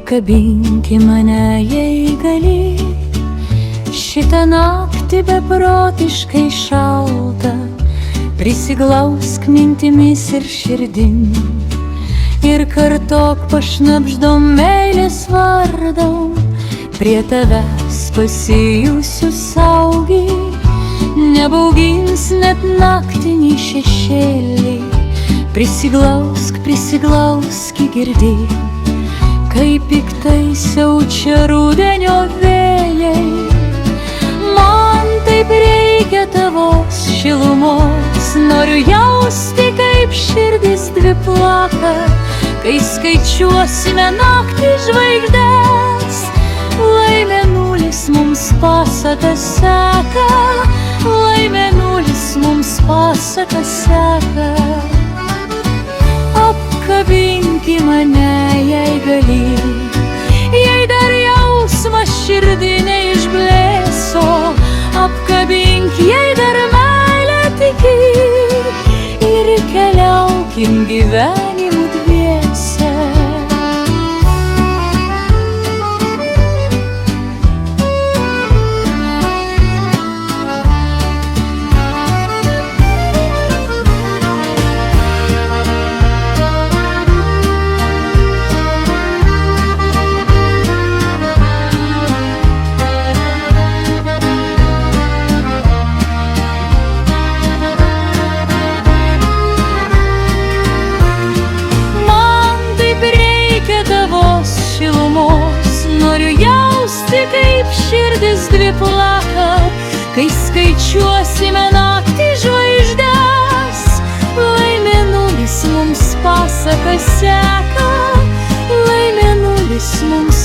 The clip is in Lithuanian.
Apkabinki mane, jei gali, šitą naktį beprotiškai šaltą, prisiglausk mintimis ir širdim ir kartok pašnabždom meilės vardom. Prie tavęs pasijusiu saugiai, nebaugins net naktiniai šešėliai. Prisiglausk, prisiglausk, girdi, kaip piktai siaučia rudenio vėjai. Man taip reikia tavos šilumos, noriu jausti, kaip širdis dvi plaka, kai skaičiuosime naktį žvaigždes. Lai mėnulis mums pasaką seka, lai mėnulis mums pasaką seka. Apkabinki mane, jei gali, jei dar jausmas širdį neišblėso. Apkabink, jei dar meilę tiki, ir keliaukim gyvenimu dviese. Noriu jausti, kaip širdis dvi plaka, kai skaičiuosime naktį žvaigždes. Lai mėnulis mums pasaką seka, lai mėnulis mums